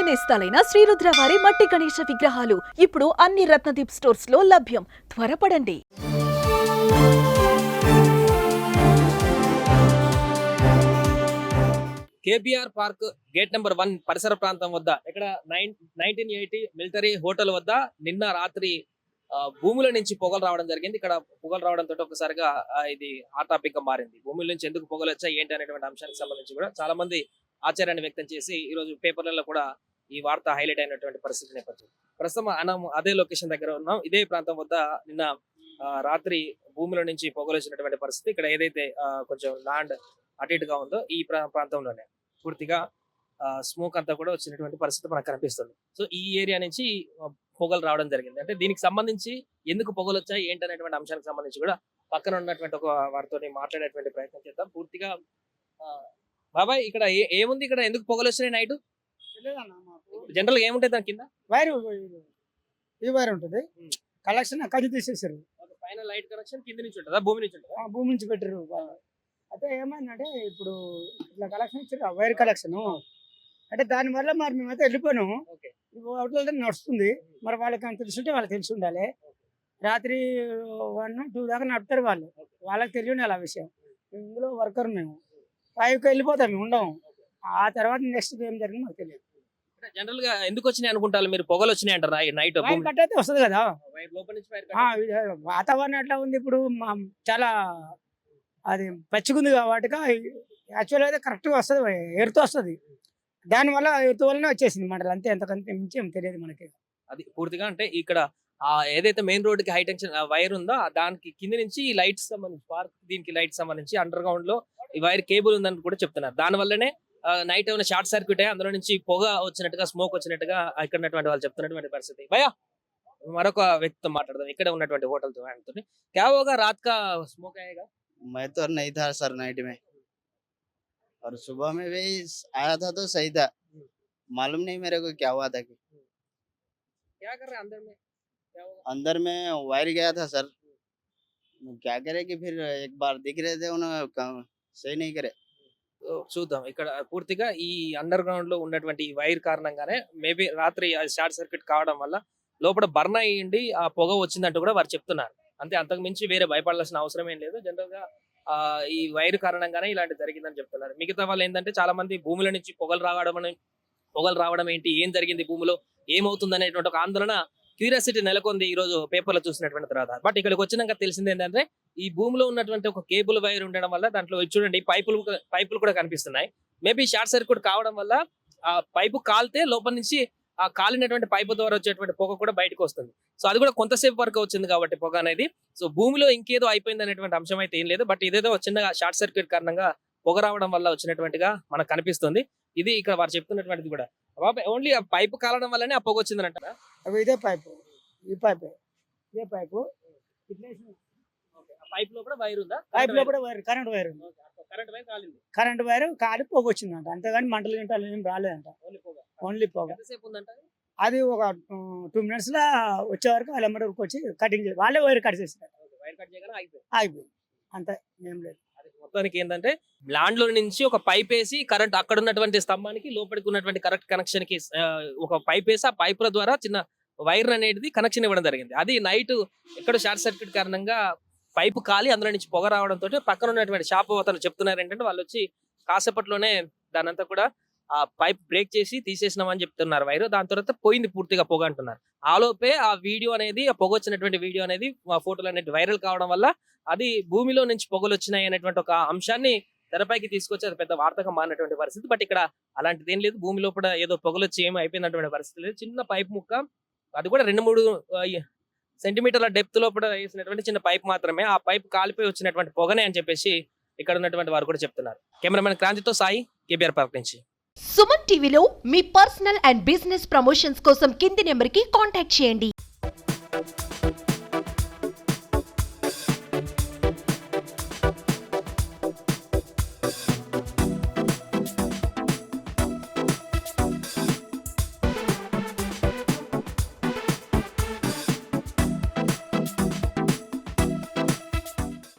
నేస్తాలైన శ్రీరుద్ర వారి మట్టి గణేశ విగ్రహాలు ఇప్పుడు అన్ని రత్నదీప్ స్టోర్స్ లో లభ్యం. త్వరపడండి. కేబిఆర్ పార్క్ గేట్ నెంబర్ 1 పరిసర ప్రాంతం వద్ద ఇక్కడ 1980 మిలిటరీ హోటల్ వద్ద నిన్న రాత్రి భూముల నుంచి పొగలు రావడం జరిగింది. ఇక్కడ పొగలు రావడంతో ఒకసారిగా ఇది హాట్ టాపిక్ గా మారింది. భూముల నుంచి ఎందుకు పొగలు వచ్చాయి ఏంటి అనేటువంటి అంశానికి సంబంధించి కూడా చాలా మంది ఆశ్చర్యాన్ని వ్యక్తం చేసి ఈ రోజు పేపర్లలో కూడా ఈ వార్త హైలైట్ అయినటువంటి పరిస్థితి నేపథ్యం. ప్రస్తుతం మనం అదే లొకేషన్ దగ్గర ఉన్నాం. ఇదే ప్రాంతం వద్ద నిన్న రాత్రి భూముల నుంచి పొగలు వచ్చినటువంటి పరిస్థితి. ఇక్కడ ఏదైతే కొంచెం ల్యాండ్ అటు ఇటుగా ఉందో ఈ ప్రాంతంలోనే పూర్తిగా స్మోక్ అంతా కూడా వచ్చినటువంటి పరిస్థితి మనకు కనిపిస్తుంది. సో ఈ ఏరియా నుంచి పొగలు రావడం జరిగింది. అంటే దీనికి సంబంధించి ఎందుకు పొగలు వచ్చాయి ఏంటి అనేటువంటి అంశానికి సంబంధించి కూడా పక్కన ఉన్నటువంటి ఒక వారితో మాట్లాడేటువంటి ప్రయత్నం చేద్దాం. పూర్తిగా బాబాయ్ ఇక్కడ ఏముంది, ఇక్కడ ఎందుకు పొగలు వచ్చినాయి నైట్? జనరల్ గా ఏముంటాయి దాని కింద? వైర్ ఈ వైర్ ఉంటుంది, కలెక్షన్ అక్కడ తీసేసారు. పైన లైట్ కనెక్షన్ కింద నుంచి ఉంటుందా, భూమి నుంచి ఉంటుందా? భూమి నుంచి పెట్టారు. అయితే ఏమైందంటే ఇప్పుడు ఇట్లా కలెక్షన్ ఇచ్చారు, వైర్ కలెక్షన్. అంటే దానివల్ల మరి మేమైతే వెళ్ళిపోయాము. అవుట్ల నడుస్తుంది, మరి వాళ్ళకి అంత తెలుసుంటే వాళ్ళకి తెలిసి ఉండాలి. రాత్రి 1-2 దాకా నడుపుతారు వాళ్ళు, వాళ్ళకి తెలియని ఆ విషయం. ఇందులో వర్కర్ మేము 5కి వెళ్ళిపోతాం, మేము ఉండము. ఆ తర్వాత నెక్స్ట్ ఏం జరిగింది మాకు తెలియదు. జనరల్ గా ఎందుకు వచ్చినాయి అనుకుంటారు మీరు? పొగలు వచ్చినాయి అంటారా నైట్? కట్ అయితే వస్తుంది కదా, వాతావరణం ఎట్లా ఉంది ఇప్పుడు, చాలా అది పచ్చిగుంది కాబట్టి యాక్చువల్ అయితే కరెక్ట్గా వస్తుంది, ఎరుతూ వస్తుంది. దానివల్ల ఎరుతు వల్లనే వచ్చేసింది మంటలు, అంతే. ఎంతకంటే మించి ఏం తెలియదు మనకి. అది పూర్తిగా అంటే ఇక్కడ ఏదైతే మెయిన్ రోడ్ కి హై టెన్షన్ వైర్ ఉందో దానికి కింద నుంచి ఈ లైట్స్ సంబంధించి పార్క్ దీనికి లైట్స్ సంబంధించి అండర్ గ్రౌండ్ లో ఈ వైర్ కేబుల్ ఉందని కూడా చెప్తున్నారు. దాని వల్లనే నైట్ ఏమైనా షార్ట్ సర్క్యూట్ అయ్యి అందులో నుంచి పొగ వచ్చినట్టుగా, స్మోక్ వచ్చినట్టుగా ఇక్కడ ఉన్నటువంటి వాళ్ళు చెప్తున్నటువంటి పరిస్థితి. భయ్యా మరొక వ్యక్తితో మాట్లాడదాం, ఇక్కడ ఉన్నటువంటి హోటల్ తో. ఆయనతో क्या होगा रात का स्मोक आएगा? मैं तो नहीं था सर नाइट में, और सुबह में भी आया था तो सही था, मालूम नहीं मेरे को क्या हुआ था कि क्या कर रहे हैं अंदर में, क्या होगा? अंदर में वायर गया था सर, क्या करे कि फिर एक बार दिख रहे थे उन्होंने सही नहीं करे. చూద్దాం. ఇక్కడ పూర్తిగా ఈ అండర్ గ్రౌండ్ లో ఉన్నటువంటి వైర్ కారణంగానే మేబీ రాత్రి షార్ట్ సర్క్యూట్ కావడం వల్ల లోపల బర్న్ అయ్యింది, ఆ పొగ వచ్చిందంటూ కూడా వారు చెప్తున్నారు. అంతే, అంతకు మించి వేరే భయపడాల్సిన అవసరం ఏం లేదు. జనరల్ గా ఈ వైర్ కారణంగానే ఇలాంటి జరిగిందని చెప్తున్నారు. మిగతా వాళ్ళు ఏంటంటే చాలా మంది భూముల నుంచి పొగలు రావడం ఏంటి, ఏం జరిగింది భూమిలో, ఏమవుతుంది అనేటువంటి ఒక ఆందోళన, క్యూరియాసిటీ నెలకొంది ఈ రోజు పేపర్లో చూసినటువంటి తర్వాత. బట్ ఇక్కడికి వచ్చినాక తెలిసింది ఏంటంటే ఈ భూమిలో ఉన్నటువంటి ఒక కేబుల్ వైర్ ఉండడం వల్ల దాంట్లో చూడండి పైపులు కూడా కనిపిస్తున్నాయి. మేబీ షార్ట్ సర్క్యూట్ కావడం వల్ల ఆ పైపు కాలితే లోపల నుంచి ఆ కాలినటువంటి పైపు ద్వారా వచ్చేటువంటి పొగ కూడా బయటకు వస్తుంది. సో అది కూడా కొంతసేపు వరకు వచ్చింది కాబట్టి పొగ అనేది. సో భూమిలో ఇంకేదో అయిపోయింది అనేటువంటి అంశం అయితే ఏం లేదు. బట్ ఇదేదో చిన్నగా షార్ట్ సర్క్యూట్ కారణంగా పొగ రావడం వల్ల వచ్చినటువంటిగా మనకు కనిపిస్తుంది. ఇది ఇక్కడ వారు చెప్తున్నటువంటిది కూడా. ఓన్లీ ఆ పైపు కాలడం వల్లనే ఆ పొగ వచ్చిందని అంటారా? ఇదే పైపు, ఈ పైపు, ఇదే పైపు. పైప్ లో కూడా వైర్ ఉందా? పైప్ లో కూడా వైర్, కరెంట్ వైర్ ఉంది. కరెంట్ వైర్ కాలి పొగ వచ్చిందంట, అంతేగాని మంటలు గంటలు ఏం రాలేదంట. ఓన్లీ పొగ. అది ఒక 2 minutes లా వచ్చే వరకు వాళ్ళ వరకు వచ్చి కటింగ్ వాళ్ళే వైర్ కట్ చేస్తారు, అయిపోయింది. అంతే, ఏం లేదు. మొత్తానికి ఏంటంటే ల్యాండ్ లో నుంచి ఒక పైప్ వేసి కరెంట్ అక్కడ ఉన్నటువంటి స్తంభానికి లోపలికి ఉన్నటువంటి కరెక్ట్ కనెక్షన్ కి ఒక పైప్ వేసి ఆ పైపుల ద్వారా చిన్న వైర్ అనేది కనెక్షన్ ఇవ్వడం జరిగింది. అది నైట్ ఎక్కడ షార్ట్ సర్క్యూట్ కారణంగా పైపు కాలి అందులో నుంచి పొగ రావడంతో పక్కన ఉన్నటువంటి షాప్ అతను చెప్తున్నారు ఏంటంటే వాళ్ళు వచ్చి కాసేపట్లోనే దాని అంతా కూడా ఆ పైప్ బ్రేక్ చేసి తీసేసినామని చెప్తున్నారు వైర్. దాని తర్వాత పోయింది పూర్తిగా పొగ అంటున్నారు. ఆలోపే ఆ వీడియో అనేది, ఆ పొగ వచ్చినటువంటి వీడియో అనేది, ఆ ఫోటోలు అనేది వైరల్ కావడం వల్ల అది భూమిలో నుంచి పొగలు వచ్చినాయి అనేటువంటి ఒక అంశాన్ని తెరపైకి తీసుకొచ్చి అది పెద్ద వార్తగా మారినటువంటి పరిస్థితి. బట్ ఇక్కడ అలాంటిది ఏం లేదు. భూమి లోపల ఏదో పొగలు వచ్చి ఏమి అయిపోయినటువంటి పరిస్థితి లేదు. చిన్న పైప్ ముక్క, అది కూడా 2-3 సెంటీమీటర్ల డెప్త్ లోపల వేసినటువంటి చిన్న పైప్ మాత్రమే. ఆ పైప్ కాలిపోయి వచ్చినటువంటి పొగనే అని చెప్పేసి ఇక్కడ ఉన్నటువంటి వారు కూడా చెప్తున్నారు. కెమెరామెన్ క్రాంతితో సాయి, కేబిఆర్ పార్క్ నుంచి. సుమన్ టీవీలో మీ పర్సనల్ అండ్ బిజినెస్ ప్రమోషన్స్ కోసం కింది నెంబర్కి కాంటాక్ట్ చేయండి.